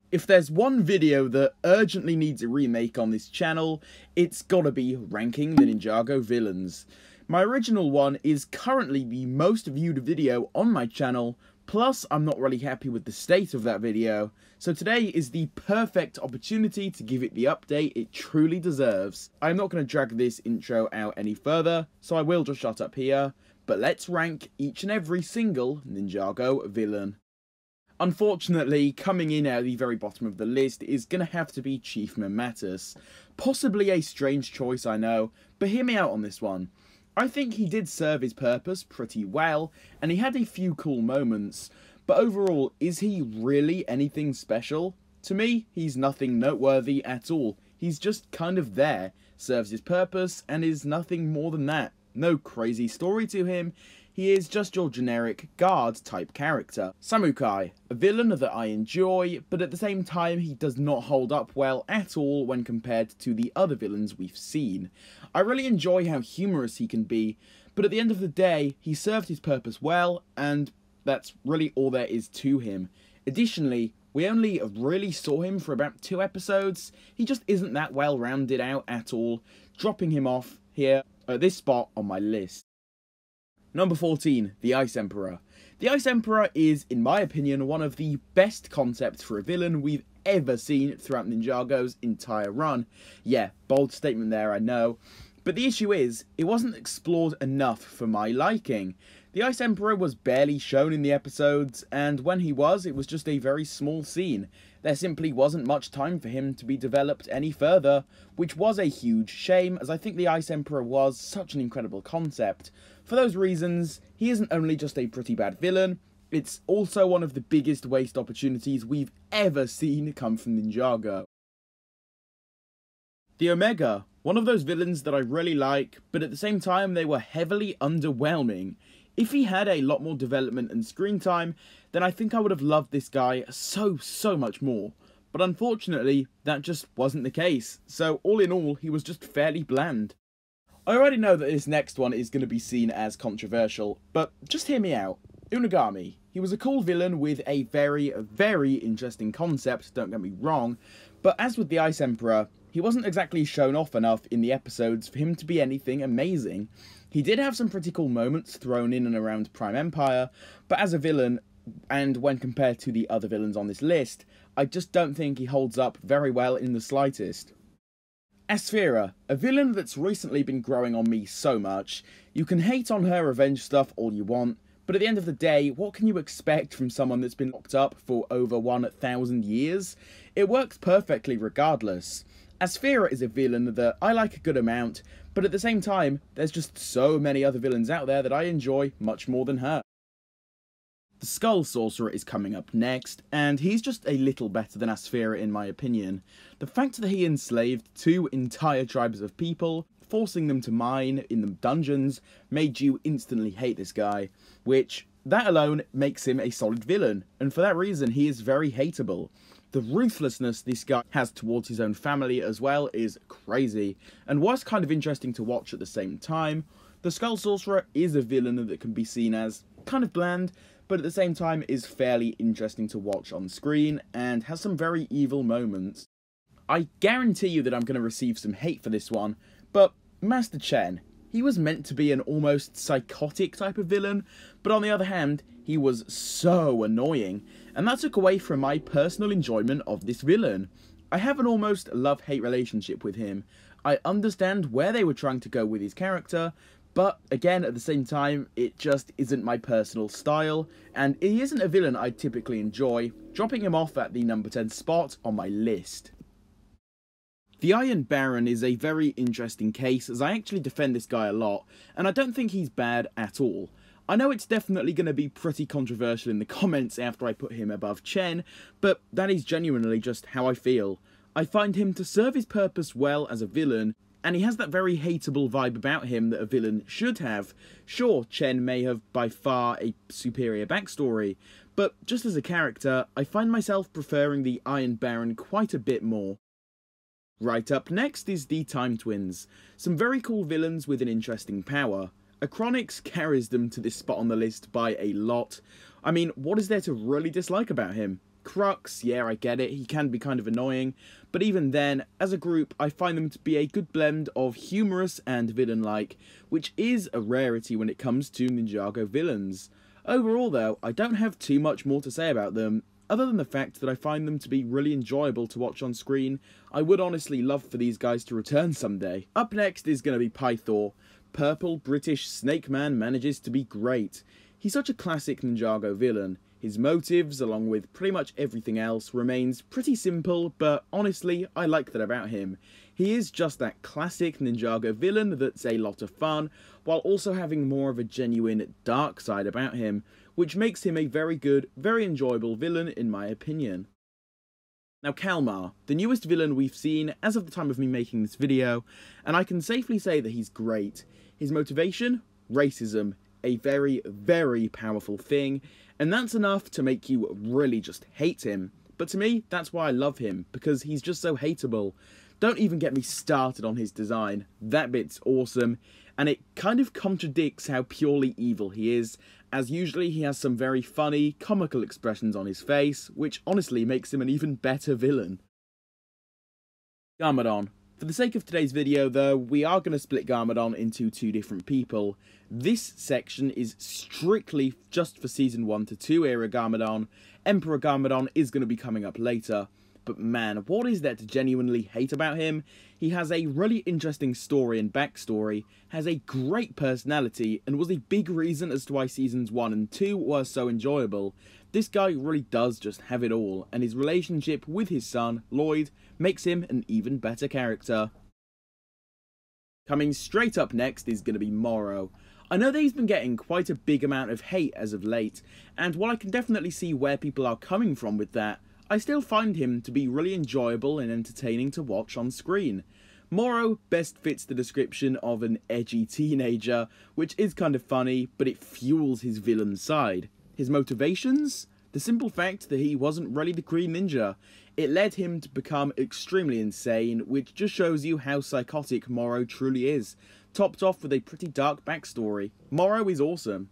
If there's one video that urgently needs a remake on this channel, it's gotta be ranking the Ninjago villains. My original one is currently the most viewed video on my channel, plus I'm not really happy with the state of that video, so today is the perfect opportunity to give it the update it truly deserves. I'm not going to drag this intro out any further, so I will just shut up here, but let's rank each and every single Ninjago villain. Unfortunately, coming in at the very bottom of the list is going to have to be Chief Mimetis. Possibly a strange choice, I know, but hear me out on this one. I think he did serve his purpose pretty well, and he had a few cool moments, but overall, is he really anything special? To me, he's nothing noteworthy at all. He's just kind of there, serves his purpose, and is nothing more than that. No crazy story to him. He is just your generic guard-type character. Samukai, a villain that I enjoy, but at the same time he does not hold up well at all when compared to the other villains we've seen. I really enjoy how humorous he can be, but at the end of the day, he served his purpose well, and that's really all there is to him. Additionally, we only really saw him for about 2 episodes. He just isn't that well rounded out at all, dropping him off here at this spot on my list. Number 14, the Ice Emperor. The Ice Emperor is, in my opinion, one of the best concepts for a villain we've ever seen throughout Ninjago's entire run. Yeah, bold statement there, I know. But the issue is, it wasn't explored enough for my liking. The Ice Emperor was barely shown in the episodes, and when he was, it was just a very small scene. There simply wasn't much time for him to be developed any further, which was a huge shame, as I think the Ice Emperor was such an incredible concept. For those reasons, he isn't only just a pretty bad villain, it's also one of the biggest waste opportunities we've ever seen come from Ninjago. The Omega, one of those villains that I really like, but at the same time they were heavily underwhelming. If he had a lot more development and screen time, then I think I would have loved this guy so much more. But unfortunately, that just wasn't the case, so all in all, he was just fairly bland. I already know that this next one is going to be seen as controversial, but just hear me out. Unigami. He was a cool villain with a very interesting concept, don't get me wrong, but as with the Ice Emperor, he wasn't exactly shown off enough in the episodes for him to be anything amazing. He did have some pretty cool moments thrown in and around Prime Empire, but as a villain, and when compared to the other villains on this list, I just don't think he holds up very well in the slightest. Espira, a villain that's recently been growing on me so much. You can hate on her revenge stuff all you want, but at the end of the day, what can you expect from someone that's been locked up for over 1,000 years? It works perfectly regardless. Espira is a villain that I like a good amount, but at the same time, there's just so many other villains out there that I enjoy much more than her. The Skull Sorcerer is coming up next, and he's just a little better than Espira in my opinion. The fact that he enslaved 2 entire tribes of people, forcing them to mine in the dungeons, made you instantly hate this guy, which, that alone makes him a solid villain, and for that reason he is very hateable. The ruthlessness this guy has towards his own family as well is crazy, and was kind of interesting to watch at the same time. The Skull Sorcerer is a villain that can be seen as kind of bland, but at the same time is fairly interesting to watch on screen, and has some very evil moments. I guarantee you that I'm going to receive some hate for this one, but Master Chen, he was meant to be an almost psychotic type of villain, but on the other hand, he was so annoying, and that took away from my personal enjoyment of this villain. I have an almost love-hate relationship with him. I understand where they were trying to go with his character, but again, at the same time, it just isn't my personal style, and he isn't a villain I typically enjoy, dropping him off at the number 10 spot on my list. The Iron Baron is a very interesting case, as I actually defend this guy a lot, and I don't think he's bad at all. I know it's definitely going to be pretty controversial in the comments after I put him above Chen, but that is genuinely just how I feel. I find him to serve his purpose well as a villain, and he has that very hateable vibe about him that a villain should have. Sure, Chen may have by far a superior backstory, but just as a character, I find myself preferring the Iron Baron quite a bit more. Right up next is the Time Twins, some very cool villains with an interesting power. Achronix carries them to this spot on the list by a lot. I mean, what is there to really dislike about him? Crux, yeah, I get it, he can be kind of annoying, but even then, as a group, I find them to be a good blend of humorous and villain-like, which is a rarity when it comes to Ninjago villains. Overall though, I don't have too much more to say about them, other than the fact that I find them to be really enjoyable to watch on screen. I would honestly love for these guys to return someday. Up next is going to be Pythor. Purple British Snake Man manages to be great. He's such a classic Ninjago villain. His motives, along with pretty much everything else, remains pretty simple, but honestly, I like that about him. He is just that classic Ninjago villain that's a lot of fun, while also having more of a genuine dark side about him, which makes him a very good, very enjoyable villain in my opinion. Now Kalmar, the newest villain we've seen as of the time of me making this video, and I can safely say that he's great. His motivation? Racism. A very, very powerful thing, and that's enough to make you really just hate him. But to me, that's why I love him, because he's just so hateable. Don't even get me started on his design. That bit's awesome, and it kind of contradicts how purely evil he is, as usually he has some very funny, comical expressions on his face, which honestly makes him an even better villain. Gamadon. For the sake of today's video though, we are going to split Garmadon into two different people. This section is strictly just for Season 1 to 2 era Garmadon. Emperor Garmadon is going to be coming up later. But man, what is there to genuinely hate about him? He has a really interesting story and backstory, has a great personality, and was a big reason as to why Seasons 1 and 2 were so enjoyable. This guy really does just have it all, and his relationship with his son, Lloyd, makes him an even better character. Coming straight up next is going to be Morrow. I know that he's been getting quite a big amount of hate as of late, and while I can definitely see where people are coming from with that, I still find him to be really enjoyable and entertaining to watch on screen. Morrow best fits the description of an edgy teenager, which is kind of funny, but it fuels his villain side. His motivations? The simple fact that he wasn't really the Green Ninja. It led him to become extremely insane, which just shows you how psychotic Morrow truly is, topped off with a pretty dark backstory. Morrow is awesome.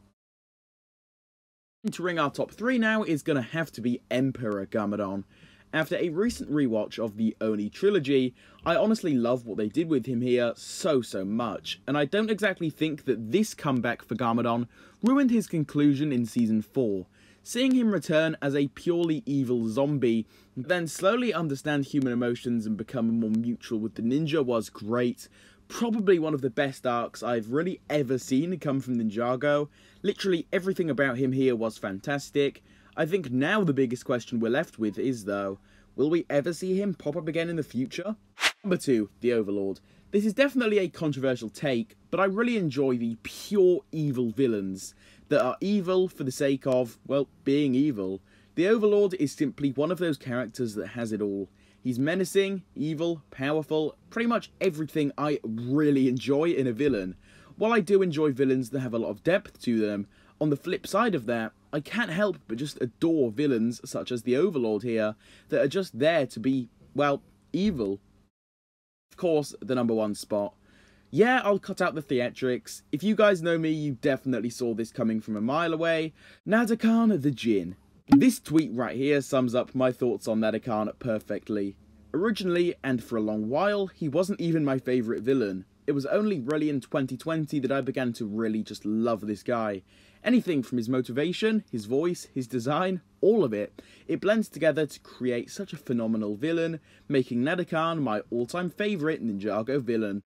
Entering our top 3 now is going to have to be Emperor Gamadon. After a recent rewatch of the Oni trilogy, I honestly love what they did with him here so much, and I don't exactly think that this comeback for Gamadon ruined his conclusion in Season 4. Seeing him return as a purely evil zombie, then slowly understand human emotions and become more mutual with the ninja was great. Probably one of the best arcs I've really ever seen come from Ninjago. Literally everything about him here was fantastic. I think now the biggest question we're left with is though, will we ever see him pop up again in the future? Number 2, the Overlord. This is definitely a controversial take, but I really enjoy the pure evil villains that are evil for the sake of, well, being evil. The Overlord is simply one of those characters that has it all. He's menacing, evil, powerful, pretty much everything I really enjoy in a villain. While I do enjoy villains that have a lot of depth to them, on the flip side of that, I can't help but just adore villains such as the Overlord here, that are just there to be, well, evil. Of course, the number 1 spot. Yeah, I'll cut out the theatrics. If you guys know me, you definitely saw this coming from a mile away. Nadakan the Djinn. This tweet right here sums up my thoughts on Nadakan perfectly. Originally, and for a long while, he wasn't even my favourite villain. It was only really in 2020 that I began to really just love this guy. Anything from his motivation, his voice, his design, all of it. It blends together to create such a phenomenal villain, making Nadakan my all-time favourite Ninjago villain.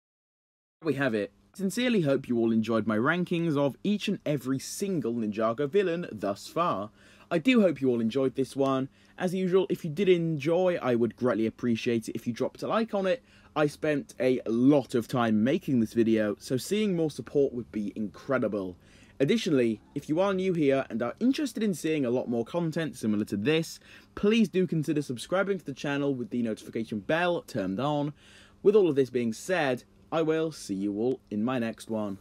There we have it. I sincerely hope you all enjoyed my rankings of each and every single Ninjago villain thus far. I do hope you all enjoyed this one. As usual, if you did enjoy, I would greatly appreciate it if you dropped a like on it. I spent a lot of time making this video, so seeing more support would be incredible. Additionally, if you are new here and are interested in seeing a lot more content similar to this, please do consider subscribing to the channel with the notification bell turned on. With all of this being said, I will see you all in my next one.